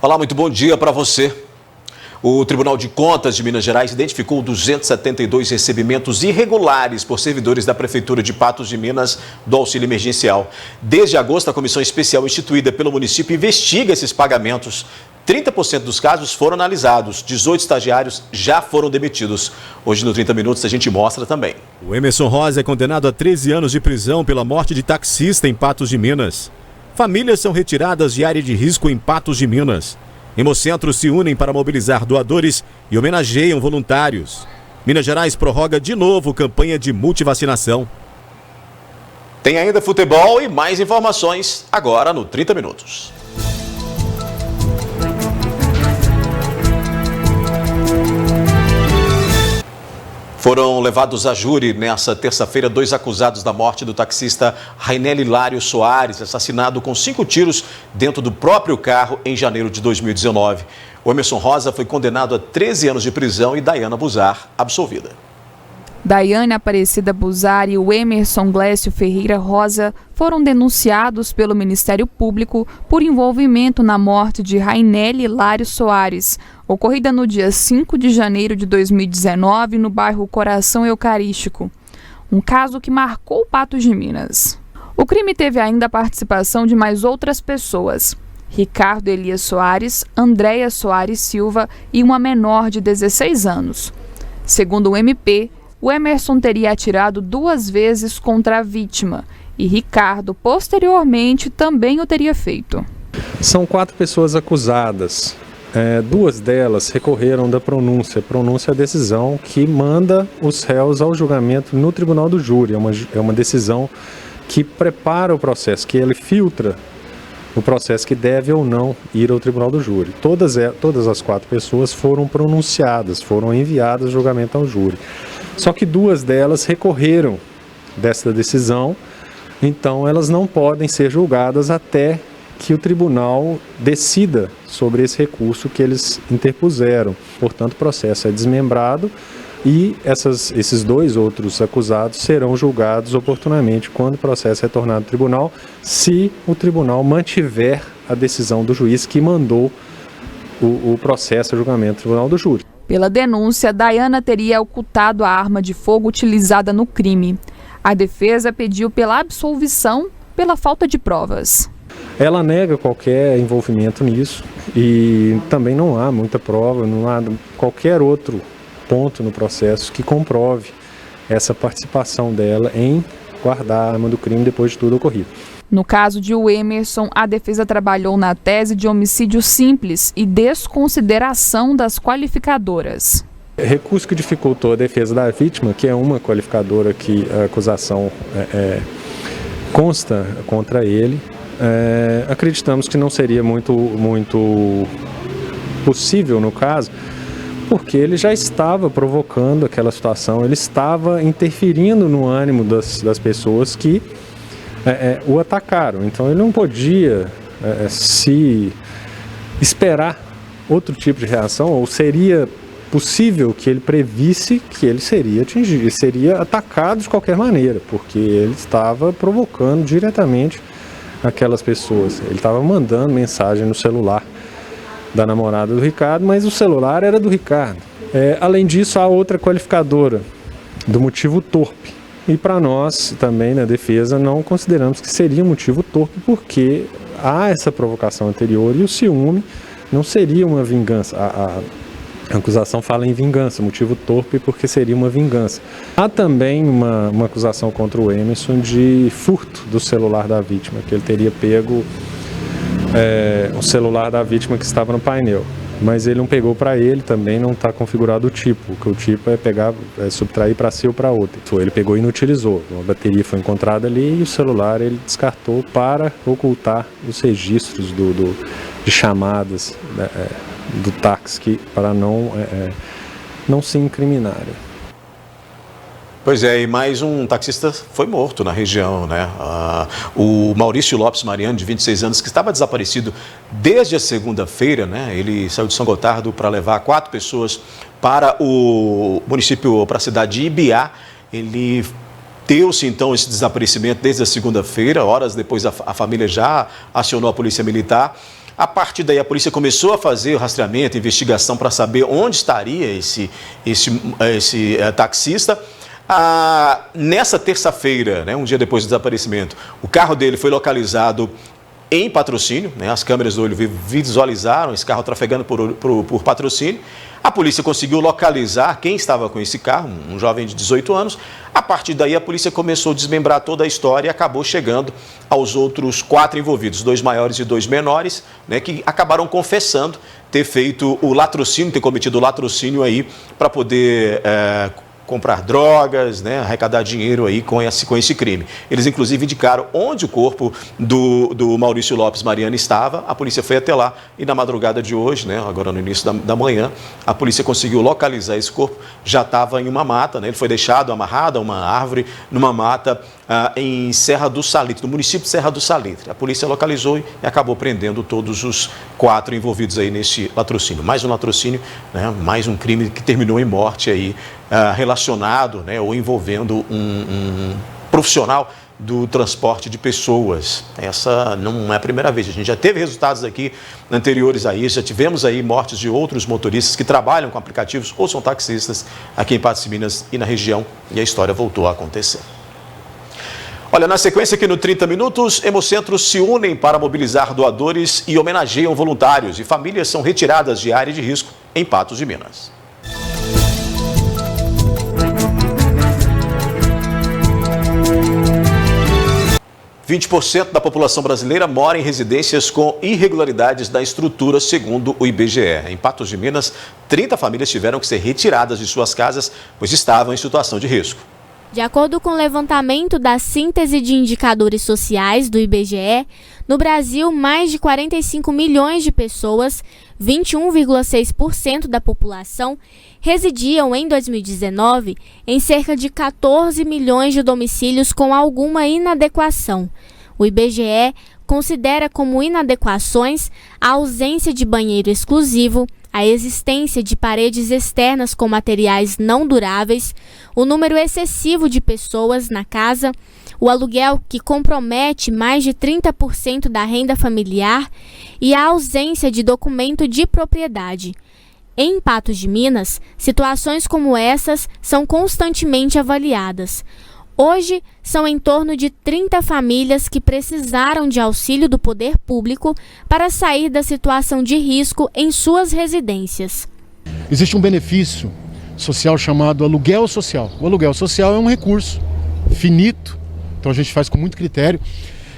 Olá, muito bom dia para você. O Tribunal de Contas de Minas Gerais identificou 272 recebimentos irregulares por servidores da Prefeitura de Patos de Minas do auxílio emergencial. Desde agosto, a comissão especial instituída pelo município investiga esses pagamentos. 30% dos casos foram analisados, 18 estagiários já foram demitidos. Hoje, no 30 Minutos, a gente mostra também. O Emerson Rosa é condenado a 13 anos de prisão pela morte de taxista em Patos de Minas. Famílias são retiradas de área de risco em Patos de Minas. Hemocentros se unem para mobilizar doadores e homenageiam voluntários. Minas Gerais prorroga de novo campanha de multivacinação. Tem ainda futebol e mais informações agora no 30 Minutos. Foram levados a júri nesta terça-feira 2 acusados da morte do taxista Rainelli Hilário Soares, assassinado com 5 tiros dentro do próprio carro em janeiro de 2019. O Emerson Rosa foi condenado a 13 anos de prisão e Daiana Buzar absolvida. Daiane Aparecida Buzar e o Emerson Glécio Ferreira Rosa foram denunciados pelo Ministério Público por envolvimento na morte de Rainelli Hilário Soares, ocorrida no dia 5 de janeiro de 2019 no bairro Coração Eucarístico, um caso que marcou Patos de Minas. O crime teve ainda a participação de mais outras pessoas: Ricardo Elias Soares, Andréia Soares Silva e uma menor de 16 anos. Segundo o MP, o Emerson teria atirado 2 vezes contra a vítima e Ricardo, posteriormente, também o teria feito. São 4 pessoas acusadas. 2 delas recorreram da pronúncia. Pronúncia é a decisão que manda os réus ao julgamento no tribunal do júri. É uma decisão que prepara o processo, que ele filtra o processo que deve ou não ir ao tribunal do júri. Todas as 4 pessoas foram pronunciadas, foram enviadas ao julgamento ao júri. Só que 2 delas recorreram desta decisão, então elas não podem ser julgadas até que o tribunal decida sobre esse recurso que eles interpuseram. Portanto, o processo é desmembrado e esses 2 outros acusados serão julgados oportunamente quando o processo é retornado ao tribunal, se o tribunal mantiver a decisão do juiz que mandou o processo a julgamento do tribunal do júri. Pela denúncia, Daiana teria ocultado a arma de fogo utilizada no crime. A defesa pediu pela absolvição pela falta de provas. Ela nega qualquer envolvimento nisso e também não há muita prova, não há qualquer outro ponto no processo que comprove essa participação dela em guardar a arma do crime depois de tudo ocorrido. No caso de o Emerson, a defesa trabalhou na tese de homicídio simples e desconsideração das qualificadoras. Recurso que dificultou a defesa da vítima, que é uma qualificadora que a acusação consta contra ele, acreditamos que não seria muito possível no caso, porque ele já estava provocando aquela situação, ele estava interferindo no ânimo das pessoas que o atacaram. Então ele não podia se esperar outro tipo de reação, ou seria possível que ele previsse que ele seria atingido, seria atacado de qualquer maneira, porque ele estava provocando diretamente aquelas pessoas. Ele estava mandando mensagem no celular da namorada do Ricardo, mas o celular era do Ricardo. Além disso, há outra qualificadora do motivo torpe. E para nós, também na defesa, não consideramos que seria um motivo torpe, porque há essa provocação anterior e o ciúme não seria uma vingança. A acusação fala em vingança, motivo torpe porque seria uma vingança. Há também uma acusação contra o Emerson de furto do celular da vítima, que ele teria pego o celular da vítima que estava no painel. Mas ele não pegou para ele, também não está configurado o tipo, que o tipo é subtrair para si ou para outra. Ele pegou e inutilizou, uma bateria foi encontrada ali e o celular ele descartou para ocultar os registros de chamadas do táxi, para não se incriminarem. Pois é, e mais um taxista foi morto na região, né? O Maurício Lopes Mariano, de 26 anos, que estava desaparecido desde a segunda-feira, né? Ele saiu de São Gotardo para levar 4 pessoas para o município, para a cidade de Ibiá. Ele deu-se então esse desaparecimento desde a segunda-feira, horas depois a família já acionou a polícia militar. A partir daí, a polícia começou a fazer o rastreamento, investigação para saber onde estaria esse taxista. Nessa terça-feira, né, um dia depois do desaparecimento, o carro dele foi localizado em Patrocínio, né, as câmeras do Olho Vivo visualizaram esse carro trafegando por Patrocínio. A polícia conseguiu localizar quem estava com esse carro, um jovem de 18 anos. A partir daí, a polícia começou a desmembrar toda a história e acabou chegando aos outros 4 envolvidos, 2 maiores e 2 menores, né, que acabaram confessando ter feito o latrocínio, ter cometido o latrocínio aí para poder comprar drogas, né, arrecadar dinheiro aí com esse crime. Eles, inclusive, indicaram onde o corpo do Maurício Lopes Mariano estava. A polícia foi até lá e na madrugada de hoje, né, agora no início da manhã, a polícia conseguiu localizar esse corpo. Já estava em uma mata, né, ele foi deixado amarrado a uma árvore numa mata em Serra do Salitre, no município de Serra do Salitre. A polícia localizou e acabou prendendo todos os 4 envolvidos aí nesse latrocínio. Mais um latrocínio, né, mais um crime que terminou em morte aí, relacionado, né, ou envolvendo um profissional do transporte de pessoas. Essa não é a primeira vez. A gente já teve resultados aqui anteriores a isso, já tivemos aí mortes de outros motoristas que trabalham com aplicativos ou são taxistas aqui em Patos de Minas e na região, e a história voltou a acontecer. Olha, na sequência aqui no 30 Minutos, hemocentros se unem para mobilizar doadores e homenageiam voluntários, e famílias são retiradas de área de risco em Patos de Minas. 20% da população brasileira mora em residências com irregularidades da estrutura, segundo o IBGE. Em Patos de Minas, 30 famílias tiveram que ser retiradas de suas casas, pois estavam em situação de risco. De acordo com o levantamento da síntese de indicadores sociais do IBGE, no Brasil, mais de 45 milhões de pessoas, 21,6% da população, residiam em 2019 em cerca de 14 milhões de domicílios com alguma inadequação. O IBGE considera como inadequações a ausência de banheiro exclusivo, a existência de paredes externas com materiais não duráveis, o número excessivo de pessoas na casa, o aluguel que compromete mais de 30% da renda familiar e a ausência de documento de propriedade. Em Patos de Minas, situações como essas são constantemente avaliadas. Hoje, são em torno de 30 famílias que precisaram de auxílio do poder público para sair da situação de risco em suas residências. Existe um benefício social chamado aluguel social. O aluguel social é um recurso finito, então a gente faz com muito critério.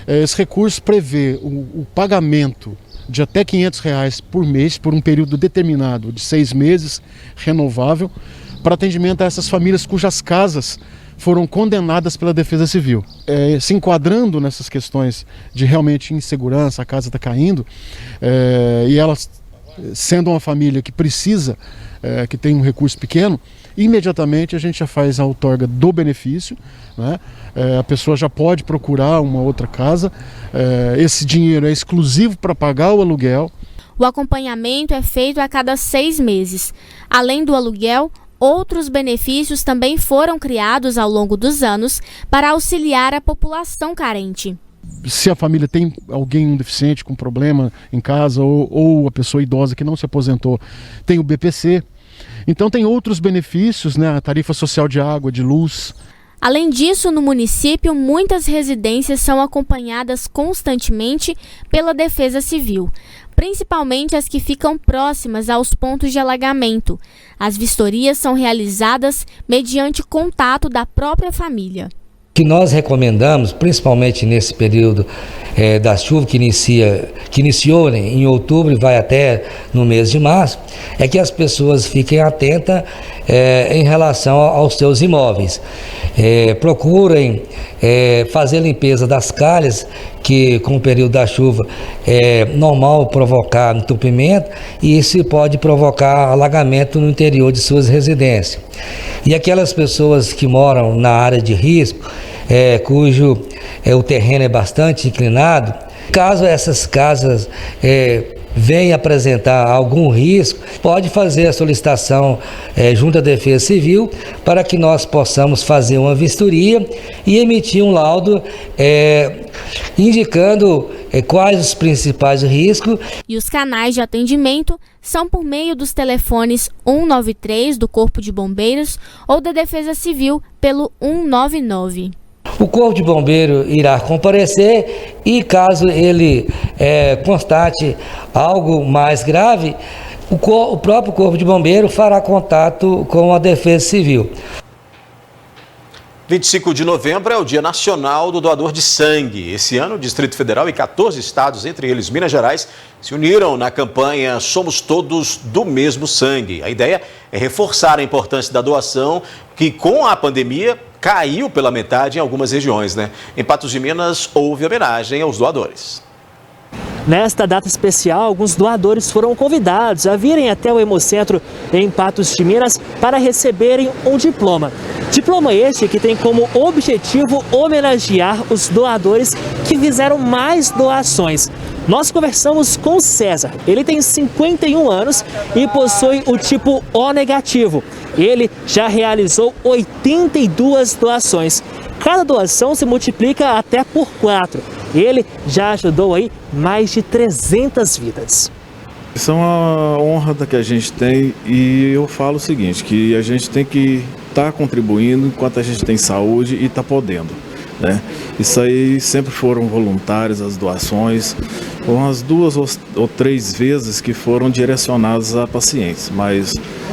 Esse recurso prevê o pagamento de até R$500 por mês, por um período determinado de 6 meses, renovável, para atendimento a essas famílias cujas casas foram condenadas pela Defesa Civil. Se enquadrando nessas questões de realmente insegurança, a casa está caindo, e elas sendo uma família que precisa, que tem um recurso pequeno, imediatamente a gente já faz a outorga do benefício, né? A pessoa já pode procurar uma outra casa, esse dinheiro é exclusivo para pagar o aluguel. O acompanhamento é feito a cada 6 meses. Além do aluguel, outros benefícios também foram criados ao longo dos anos para auxiliar a população carente. Se a família tem alguém deficiente com problema em casa ou a pessoa idosa que não se aposentou, tem o BPC. Então tem outros benefícios, né? A tarifa social de água, de luz. Além disso, no município, muitas residências são acompanhadas constantemente pela Defesa Civil, principalmente as que ficam próximas aos pontos de alagamento. As vistorias são realizadas mediante contato da própria família. O que nós recomendamos, principalmente nesse período da chuva que iniciou, né, em outubro e vai até no mês de março, é que as pessoas fiquem atentas em relação aos seus imóveis. Procurem fazer a limpeza das calhas, que com o período da chuva é normal provocar entupimento e isso pode provocar alagamento no interior de suas residências. E aquelas pessoas que moram na área de risco, cujo o terreno é bastante inclinado, caso essas casas vem apresentar algum risco, pode fazer a solicitação junto à Defesa Civil para que nós possamos fazer uma vistoria e emitir um laudo indicando quais os principais riscos. E os canais de atendimento são por meio dos telefones 193 do Corpo de Bombeiros ou da Defesa Civil pelo 199. O Corpo de Bombeiro irá comparecer e, caso ele constate algo mais grave, o próprio Corpo de Bombeiro fará contato com a Defesa Civil. 25 de novembro é o Dia Nacional do Doador de Sangue. Esse ano, o Distrito Federal e 14 estados, entre eles Minas Gerais, se uniram na campanha Somos Todos do Mesmo Sangue. A ideia é reforçar a importância da doação, que com a pandemia caiu pela metade em algumas regiões, né? Em Patos de Minas, houve homenagem aos doadores. Nesta data especial, alguns doadores foram convidados a virem até o Hemocentro em Patos de Minas para receberem um diploma. Diploma este que tem como objetivo homenagear os doadores que fizeram mais doações. Nós conversamos com o César. Ele tem 51 anos e possui o tipo O negativo. Ele já realizou 82 doações. Cada doação se multiplica até por 4. Ele já ajudou aí mais de 300 vidas. Isso é uma honra que a gente tem e eu falo o seguinte, que a gente tem que estar contribuindo enquanto a gente tem saúde e está podendo, né? Isso aí sempre foram voluntários, as doações, umas 2 ou 3 vezes que foram direcionadas a pacientes, mas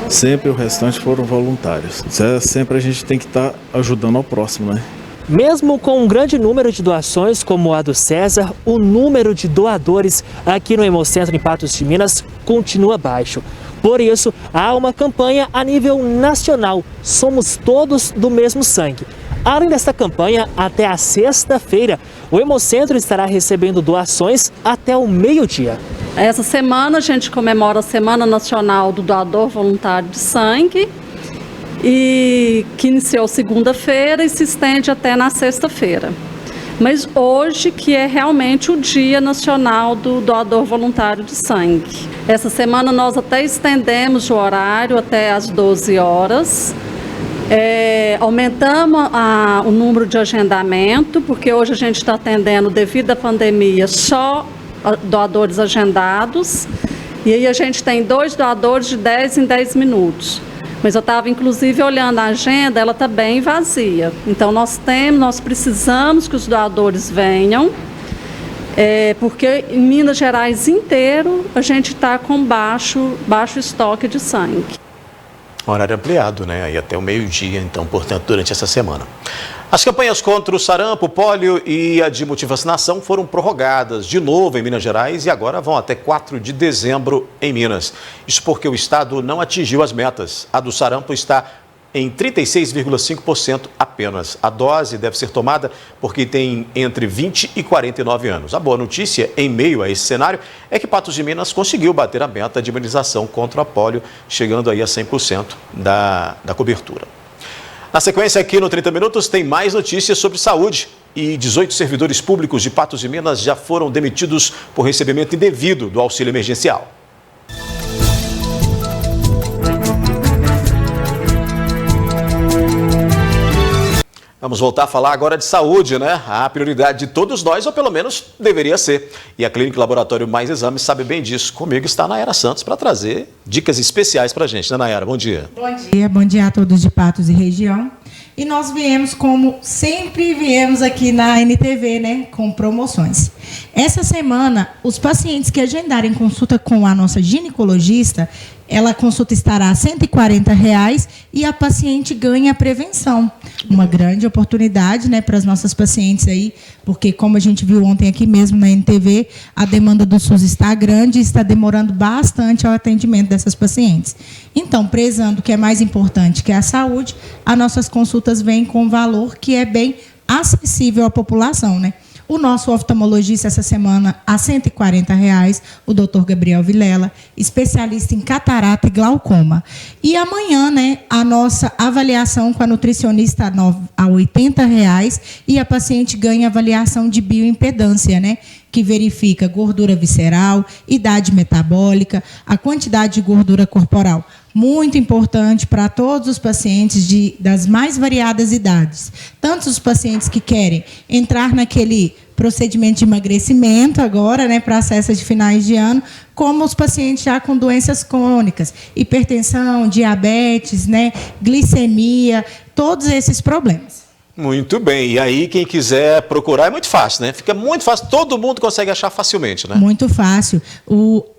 sempre o restante foram voluntários. Sempre a gente tem que estar ajudando ao próximo, né? Mesmo com um grande número de doações como a do César, o número de doadores aqui no Hemocentro em Patos de Minas continua baixo. Por isso, há uma campanha a nível nacional, Somos Todos do Mesmo Sangue. Além desta campanha, até a sexta-feira, o Hemocentro estará recebendo doações até o meio-dia. Essa semana a gente comemora a Semana Nacional do Doador Voluntário de Sangue, e que iniciou segunda-feira e se estende até na sexta-feira. Mas hoje que é realmente o Dia Nacional do Doador Voluntário de Sangue. Essa semana nós até estendemos o horário até às 12 horas. Aumentamos o número de agendamento, porque hoje a gente está atendendo, devido à pandemia, só doadores agendados. E aí a gente tem 2 doadores de 10 em 10 minutos. Mas eu estava, inclusive, olhando a agenda, ela está bem vazia. Então, nós precisamos que os doadores venham, porque em Minas Gerais inteiro a gente está com baixo estoque de sangue. Horário ampliado, né? Aí até o meio-dia, então, portanto, durante essa semana. As campanhas contra o sarampo, pólio e a de multivacinação foram prorrogadas de novo em Minas Gerais e agora vão até 4 de dezembro em Minas. Isso porque o estado não atingiu as metas. A do sarampo está em 36,5% apenas. A dose deve ser tomada por quem tem entre 20 e 49 anos. A boa notícia, em meio a esse cenário, é que Patos de Minas conseguiu bater a meta de imunização contra a pólio, chegando aí a 100% da cobertura. Na sequência, aqui no 30 Minutos, tem mais notícias sobre saúde. E 18 servidores públicos de Patos de Minas já foram demitidos por recebimento indevido do auxílio emergencial. Vamos voltar a falar agora de saúde, né? A prioridade de todos nós, ou pelo menos deveria ser. E a Clínica Laboratório Mais Exames sabe bem disso. Comigo está a Nayara Santos para trazer dicas especiais para a gente, né, Nayara? Bom dia. Bom dia a todos de Patos e região. E nós viemos, como sempre viemos aqui na NTV, né, com promoções. Essa semana, os pacientes que agendarem consulta com a nossa ginecologista, a consulta estará a R$ 140 e a paciente ganha prevenção. Uma grande oportunidade, né, para as nossas pacientes aí, porque como a gente viu ontem aqui mesmo na NTV, a demanda do SUS está grande e está demorando bastante ao atendimento dessas pacientes. Então, prezando o que é mais importante, que é a saúde, as nossas consultas vêm com valor que é bem acessível à população, né? O nosso oftalmologista essa semana a R$ 140, o Dr. Gabriel Vilela, especialista em catarata e glaucoma. E amanhã, né, a nossa avaliação com a nutricionista a R$ 80 e a paciente ganha avaliação de bioimpedância, né, que verifica gordura visceral, idade metabólica, a quantidade de gordura corporal. Muito importante para todos os pacientes das mais variadas idades. Tanto os pacientes que querem entrar naquele procedimento de emagrecimento agora, né, para as festas de finais de ano, como os pacientes já com doenças crônicas, hipertensão, diabetes, né, glicemia, todos esses problemas. Muito bem. E aí, quem quiser procurar, é muito fácil, né? Fica muito fácil, todo mundo consegue achar facilmente, né? Muito fácil.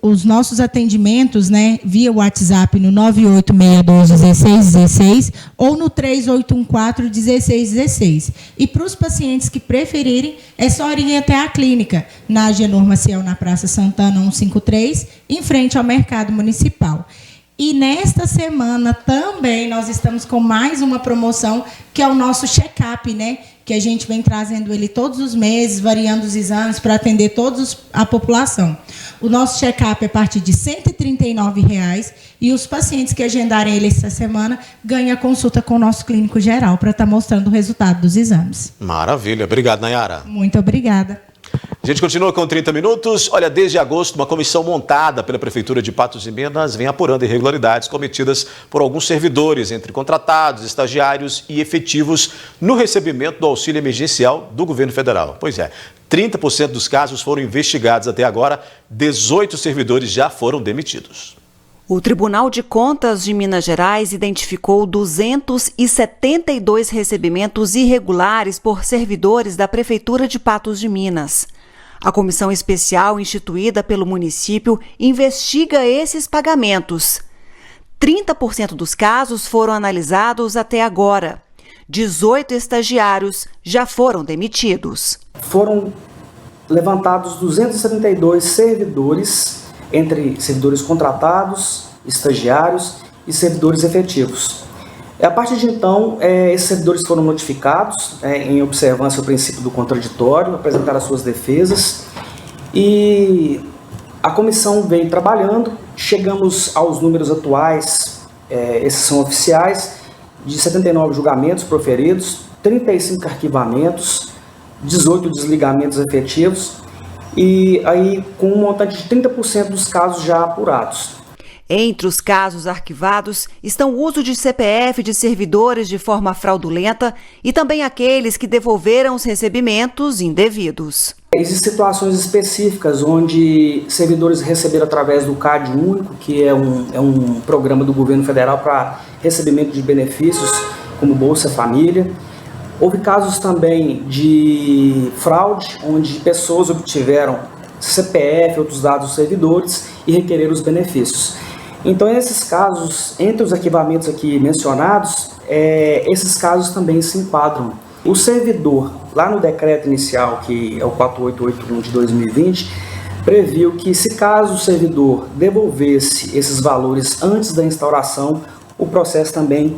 Os nossos atendimentos, né, via WhatsApp no 986121616 ou no 38141616. E para os pacientes que preferirem, é só ir até a clínica, na Agenor Maciel, na Praça Santana 153, em frente ao Mercado Municipal. E nesta semana também nós estamos com mais uma promoção, que é o nosso check-up, né? Que a gente vem trazendo ele todos os meses, variando os exames para atender toda a população. O nosso check-up é a partir de R$ 139,00 e os pacientes que agendarem ele essa semana ganham a consulta com o nosso clínico geral para estar mostrando o resultado dos exames. Maravilha. Obrigado, Nayara. Muito obrigada. A gente continua com 30 minutos. Olha, desde agosto, uma comissão montada pela Prefeitura de Patos de Minas vem apurando irregularidades cometidas por alguns servidores, entre contratados, estagiários e efetivos, no recebimento do auxílio emergencial do governo federal. Pois é, 30% dos casos foram investigados até agora, 18 servidores já foram demitidos. O Tribunal de Contas de Minas Gerais identificou 272 recebimentos irregulares por servidores da Prefeitura de Patos de Minas. A comissão especial instituída pelo município investiga esses pagamentos. 30% dos casos foram analisados até agora. 18 estagiários já foram demitidos. Foram levantados 272 servidores, entre servidores contratados, estagiários e servidores efetivos. A partir de então, esses servidores foram notificados, em observância ao princípio do contraditório, apresentaram as suas defesas e a comissão veio trabalhando. Chegamos aos números atuais, esses são oficiais, de 79 julgamentos proferidos, 35 arquivamentos, 18 desligamentos efetivos e aí com um montante de 30% dos casos já apurados. Entre os casos arquivados estão o uso de CPF de servidores de forma fraudulenta e também aqueles que devolveram os recebimentos indevidos. Existem situações específicas onde servidores receberam através do CAD Único, que é um programa do governo federal para recebimento de benefícios como Bolsa Família. Houve casos também de fraude, onde pessoas obtiveram CPF, outros dados dos servidores e requereram os benefícios. Então, nesses casos, entre os arquivamentos aqui mencionados, esses casos também se enquadram. O servidor, lá no decreto inicial, que é o 4881 de 2020, previu que se caso o servidor devolvesse esses valores antes da instauração, o processo também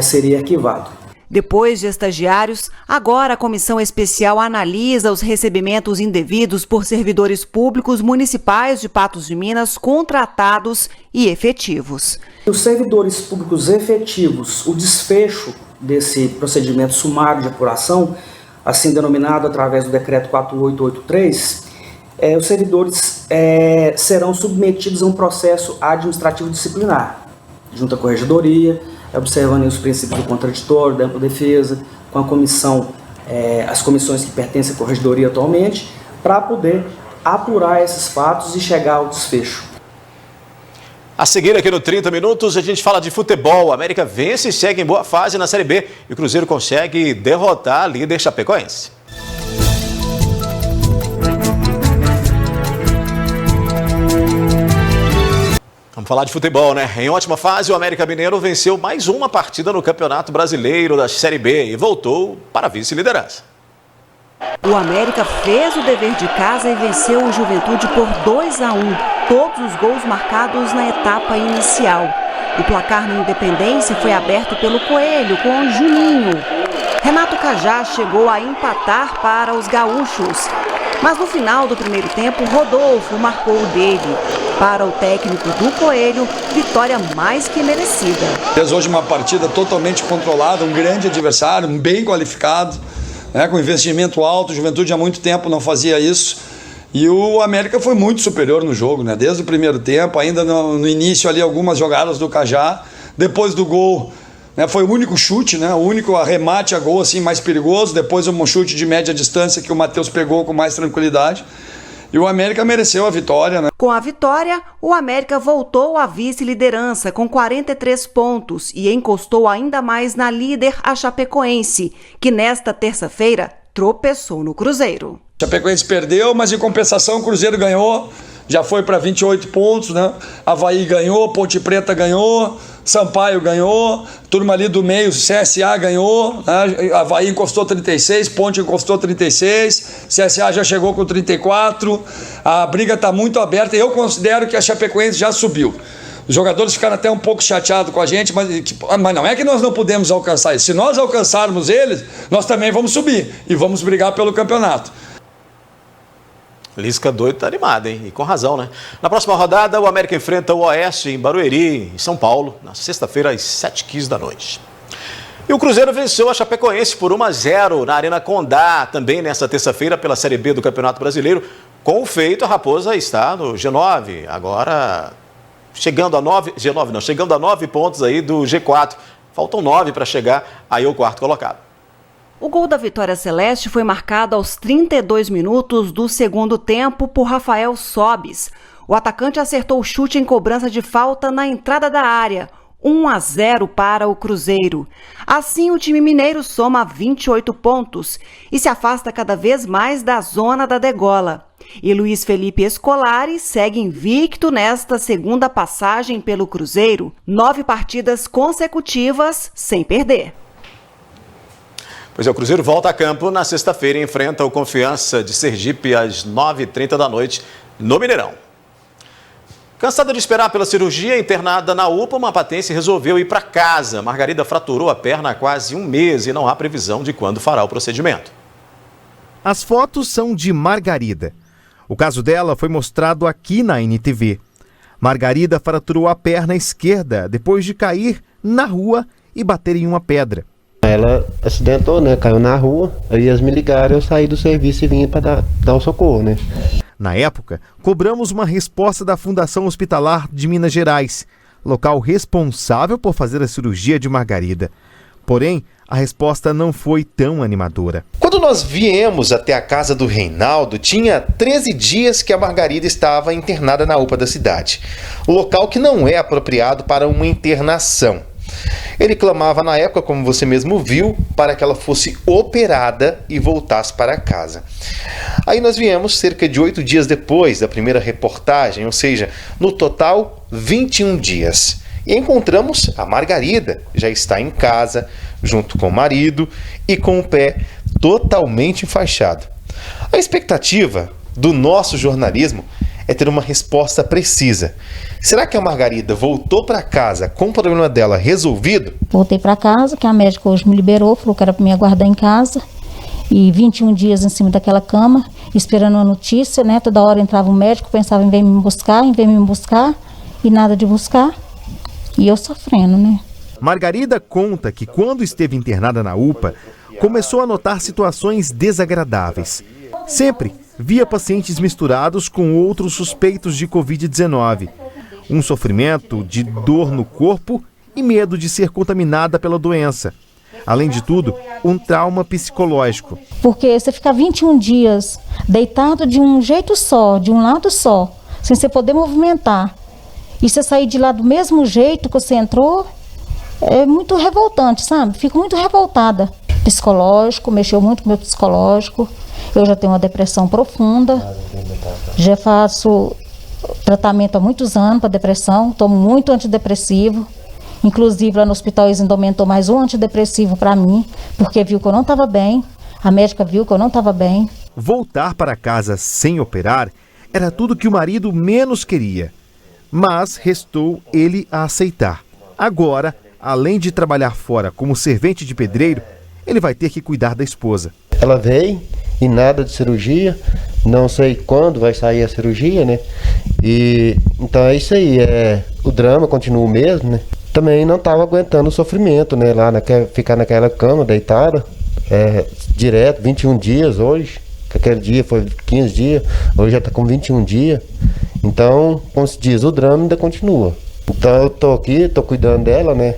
seria arquivado. Depois de estagiários, agora a comissão especial analisa os recebimentos indevidos por servidores públicos municipais de Patos de Minas, contratados e efetivos. Os servidores públicos efetivos, o desfecho desse procedimento sumário de apuração, assim denominado através do decreto 4883, os servidores serão submetidos a um processo administrativo disciplinar, junto à corregedoria, observando os princípios do contraditório, da ampla defesa, com a comissão, as comissões que pertencem à corregedoria atualmente, para poder apurar esses fatos e chegar ao desfecho. A seguir aqui no 30 Minutos, a gente fala de futebol. A América vence e segue em boa fase na Série B. E o Cruzeiro consegue derrotar a líder chapecoense. Vamos falar de futebol, né? Em ótima fase, o América Mineiro venceu mais uma partida no Campeonato Brasileiro da Série B e voltou para a vice-liderança. O América fez o dever de casa e venceu o Juventude por 2-1. Todos os gols marcados na etapa inicial. O placar no Independência foi aberto pelo Coelho com o Juninho. Renato Cajá chegou a empatar para os gaúchos. Mas no final do primeiro tempo, Rodolfo marcou o dele. Para o técnico do Coelho, vitória mais que merecida. Fez hoje uma partida totalmente controlada, um grande adversário, bem qualificado, com investimento alto. Juventude há muito tempo não fazia isso. E o América foi muito superior no jogo, né? Desde o primeiro tempo, ainda no início ali, algumas jogadas do Cajá. Depois do gol, né, foi o único chute, né? O único arremate a gol assim, mais perigoso. Depois um chute de média distância que o Matheus pegou com mais tranquilidade. E o América mereceu a vitória, né? Com a vitória, o América voltou à vice-liderança com 43 pontos e encostou ainda mais na líder, a Chapecoense, que nesta terça-feira tropeçou no Cruzeiro. Chapecoense perdeu, mas em compensação o Cruzeiro ganhou, já foi para 28 pontos, né? Avaí ganhou, Ponte Preta ganhou, Sampaio ganhou, turma ali do meio, CSA ganhou, né? Avaí encostou 36, Ponte encostou 36, CSA já chegou com 34, a briga está muito aberta e eu considero que a Chapecoense já subiu. Os jogadores ficaram até um pouco chateados com a gente, mas não é que nós não podemos alcançar isso. Se nós alcançarmos eles, nós também vamos subir e vamos brigar pelo campeonato. Lisca doido tá animado, hein? E com razão, né? Na próxima rodada, o América enfrenta o Oeste em Barueri, em São Paulo, na sexta-feira, às 7h15 da noite. E o Cruzeiro venceu a Chapecoense por 1-0 na Arena Condá, também nesta terça-feira, pela Série B do Campeonato Brasileiro. Com o feito, a Raposa está no G9, agora chegando a 9 pontos aí do G4. Faltam 9 para chegar aí ao quarto colocado. O gol da vitória celeste foi marcado aos 32 minutos do segundo tempo por Rafael Sobis. O atacante acertou o chute em cobrança de falta na entrada da área. 1-0 para o Cruzeiro. Assim, o time mineiro soma 28 pontos e se afasta cada vez mais da zona da degola. E Luiz Felipe Scolari segue invicto nesta segunda passagem pelo Cruzeiro. 9 partidas consecutivas sem perder. Pois é, o Cruzeiro volta a campo na sexta-feira e enfrenta o Confiança de Sergipe às 9h30 da noite no Mineirão. Cansada de esperar pela cirurgia, internada na UPA, uma patense resolveu ir para casa. Margarida fraturou a perna há quase um mês e não há previsão de quando fará o procedimento. As fotos são de Margarida. O caso dela foi mostrado aqui na NTV. Margarida fraturou a perna esquerda depois de cair na rua e bater em uma pedra. Ela acidentou, né? Caiu na rua, aí eles me ligaram, eu saí do serviço e vim para dar o socorro, né? Na época, cobramos uma resposta da Fundação Hospitalar de Minas Gerais, local responsável por fazer a cirurgia de Margarida. Porém, a resposta não foi tão animadora. Quando nós viemos até a casa do Reinaldo, tinha 13 dias que a Margarida estava internada na UPA da cidade. O local que não é apropriado para uma internação. Ele clamava na época, como você mesmo viu, para que ela fosse operada e voltasse para casa. Aí nós viemos cerca de 8 dias depois da primeira reportagem, ou seja, no total 21 dias. E encontramos a Margarida, já está em casa, junto com o marido e com o pé totalmente enfaixado. A expectativa do nosso jornalismo é ter uma resposta precisa. Será que a Margarida voltou para casa com o problema dela resolvido? Voltei para casa, que a médica hoje me liberou, falou que era para me aguardar em casa. E 21 dias em cima daquela cama, esperando a notícia, né? Toda hora entrava um médico, pensava em vir me buscar, e nada de buscar. E eu sofrendo, né? Margarida conta que quando esteve internada na UPA, começou a notar situações desagradáveis. Sempre via pacientes misturados com outros suspeitos de Covid-19. Um sofrimento de dor no corpo e medo de ser contaminada pela doença. Além de tudo, um trauma psicológico. Porque você ficar 21 dias deitado de um jeito só, de um lado só, sem você poder movimentar, e você sair de lá do mesmo jeito que você entrou, é muito revoltante, sabe? Fico muito revoltada. Psicológico, mexeu muito com o meu psicológico. Eu já tenho uma depressão profunda, já faço tratamento há muitos anos para depressão, tomo muito antidepressivo. Inclusive lá no hospital eles ainda aumentou mais um antidepressivo para mim, porque viu que eu não estava bem, a médica viu que eu não estava bem. Voltar para casa sem operar era tudo que o marido menos queria, mas restou ele a aceitar. Agora, além de trabalhar fora como servente de pedreiro, ele vai ter que cuidar da esposa. Ela veio e nada de cirurgia, não sei quando vai sair a cirurgia, né? E então é isso aí, o drama continua o mesmo, né? Também não estava aguentando o sofrimento, né? Ficar naquela cama deitada, direto, 21 dias hoje. que aquele dia foi 15 dias, hoje já está com 21 dias. Então, como se diz, o drama ainda continua. Então eu tô aqui, tô cuidando dela, né?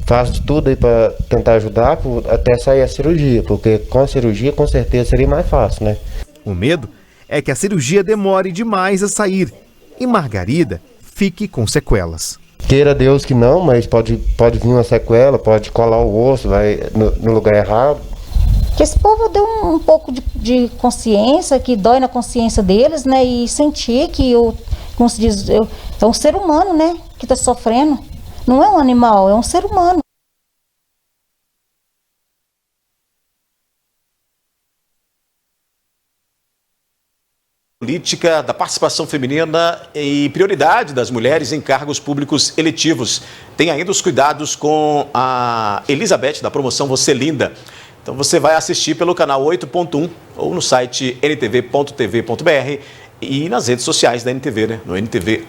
Faço de tudo aí para tentar ajudar até sair a cirurgia, porque com a cirurgia com certeza seria mais fácil, né? O medo é que a cirurgia demore demais a sair e Margarida fique com sequelas. Queira Deus que não, mas pode vir uma sequela, pode colar o osso, vai no lugar errado. Que esse povo deu um pouco de consciência, que dói na consciência deles, né? E sentir que, como se diz, é um ser humano, né? Que está sofrendo. Não é um animal, é um ser humano. Política da participação feminina e prioridade das mulheres em cargos públicos eletivos. Tem ainda os cuidados com a Elizabeth, da promoção Você Linda. Então você vai assistir pelo canal 8.1 ou no site ntv.tv.br e nas redes sociais da NTV, né? No NTV,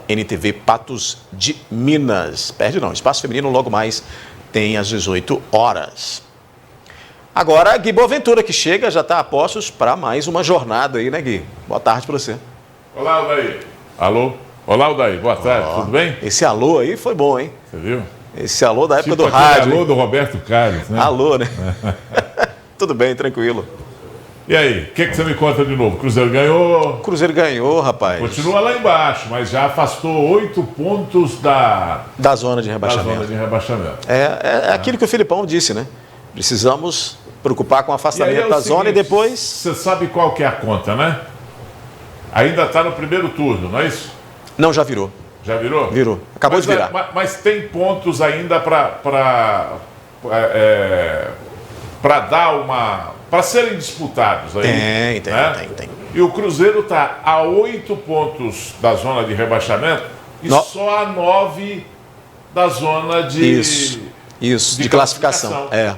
@NTV Patos de Minas. Perde não, Espaço Feminino logo mais tem às 18 horas. Agora, Gui Boaventura, que chega, já está a postos para mais uma jornada aí, né, Gui? Boa tarde para você. Olá, Aldair. Alô? Olá, Aldair. Boa tarde, tudo bem? Esse alô aí foi bom, hein? Você viu? Esse alô da época tipo do rádio. Alô do Roberto Carlos, né? Alô, né? Tudo bem, tranquilo. E aí, o que você me conta de novo? Cruzeiro ganhou? Cruzeiro ganhou, rapaz. Continua lá embaixo, mas já afastou 8 pontos da zona de rebaixamento. Da zona de rebaixamento. É aquilo que o Filipão disse, né? Precisamos preocupar com o afastamento da zona e depois... Você sabe qual que é a conta, né? Ainda está no primeiro turno, não é isso? Não, já virou. Já virou? Virou. Acabou de virar. Mas tem pontos ainda para dar uma... para serem disputados aí. Tem. E o Cruzeiro está a 8 pontos da zona de rebaixamento e só a 9 da zona de... Isso, de classificação. Né?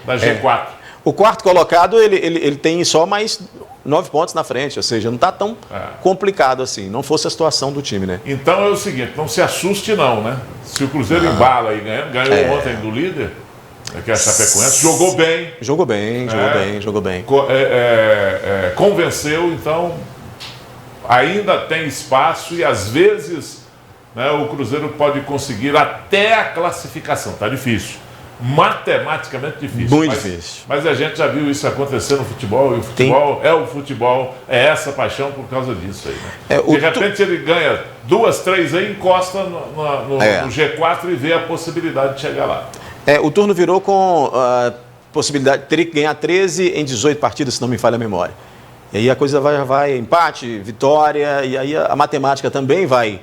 Da G4. O quarto colocado, ele tem só mais 9 pontos na frente, ou seja, não está tão complicado assim, não fosse a situação do time, né? Então é o seguinte, não se assuste não, né? Se o Cruzeiro embala e ganhou ontem do líder, que é a Chapecoense, jogou bem. Jogou bem. Convenceu, então ainda tem espaço e às vezes, né, o Cruzeiro pode conseguir até a classificação, tá difícil. Matematicamente difícil. Muito difícil. Mas a gente já viu isso acontecer no futebol, e o futebol é essa paixão por causa disso aí, né? De repente ele ganha 2, 3 aí, encosta no G4 e vê a possibilidade de chegar lá. O turno virou com a possibilidade, teria que ganhar 13 em 18 partidas, se não me falha a memória. E aí a coisa vai empate, vitória, e aí a matemática também vai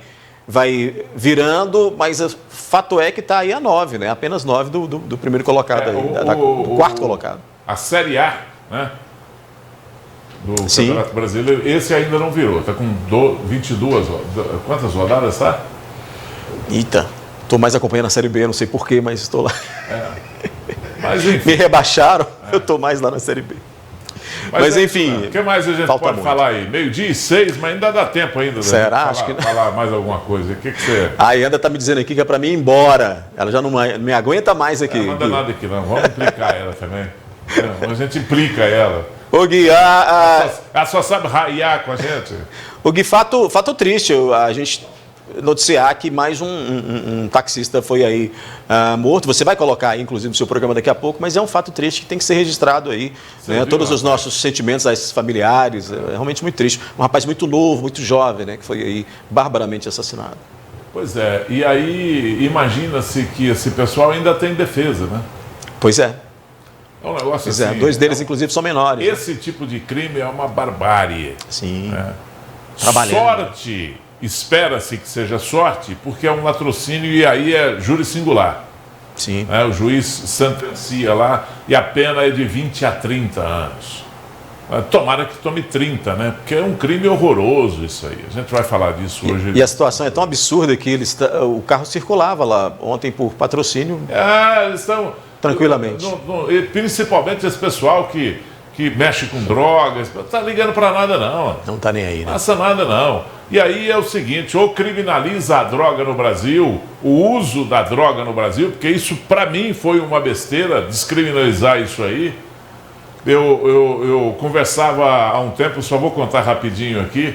virando, mas o fato é que está aí a 9, né? Apenas 9 do primeiro colocado aí, do quarto colocado. A Série A, né? Do Campeonato Brasileiro, esse ainda não virou, está com 22, quantas rodadas está? Eita, estou mais acompanhando a Série B, não sei porquê, mas estou lá. Mas, enfim. Me rebaixaram, eu estou mais lá na Série B. Mas enfim. O que mais a gente pode falar aí? 12:06, mas ainda dá tempo ainda. Será? Acho que não. Falar mais alguma coisa. O que você... A Ianda está me dizendo aqui que é para mim ir embora. Ela já não me aguenta mais aqui. Não manda nada aqui, não. Vamos implicar ela também. A gente implica ela. Ô Gui, ela só sabe raiar com a gente. O Gui, fato triste. A gente noticiar que mais um taxista foi aí morto. Você vai colocar aí, inclusive, no seu programa daqui a pouco, mas é um fato triste que tem que ser registrado aí. Né? Todos os nossos sentimentos a esses familiares. É realmente muito triste. Um rapaz muito novo, muito jovem, né? Que foi aí barbaramente assassinado. Pois é. E aí, imagina-se que esse pessoal ainda tem defesa, né? Pois é. É um negócio assim. 2 deles, inclusive, são menores. Esse tipo de crime é uma barbárie. Sim. Né? Trabalhando. Sorte. Espera-se que seja sorte, porque é um latrocínio e aí é júri singular. Sim. O juiz sentencia lá e a pena é de 20 a 30 anos. Tomara que tome 30, né? Porque é um crime horroroso isso aí. A gente vai falar disso hoje. E a situação é tão absurda que o carro circulava lá ontem por patrocínio. Eles estão... Tranquilamente. Principalmente esse pessoal que mexe com drogas, não está ligando para nada não. Não está nem aí, né? Não passa nada não. E aí é o seguinte, ou criminaliza a droga no Brasil, o uso da droga no Brasil, porque isso para mim foi uma besteira, descriminalizar isso aí, Eu conversava há um tempo, só vou contar rapidinho aqui,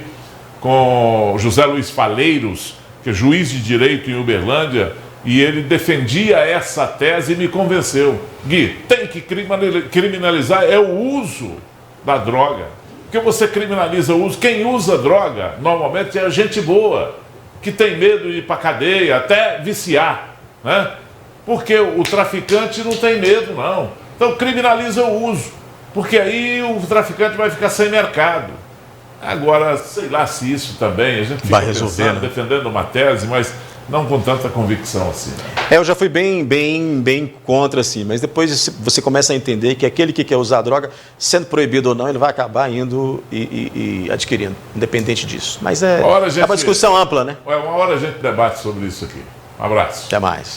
com José Luiz Faleiros, que é juiz de direito em Uberlândia, e ele defendia essa tese e me convenceu. Gui, tem que criminalizar o uso da droga. Porque você criminaliza o uso. Quem usa droga, normalmente, é gente boa, que tem medo de ir para cadeia, até viciar, né? Porque o traficante não tem medo, não. Então criminaliza o uso, porque aí o traficante vai ficar sem mercado. Agora, sei lá se isso também, a gente fica pensando, defendendo uma tese, mas não com tanta convicção assim. Eu já fui bem contra, assim, mas depois você começa a entender que aquele que quer usar droga, sendo proibido ou não, ele vai acabar indo e adquirindo, independente disso. Mas é uma discussão ampla, né? Uma hora a gente debate sobre isso aqui. Um abraço. Até mais.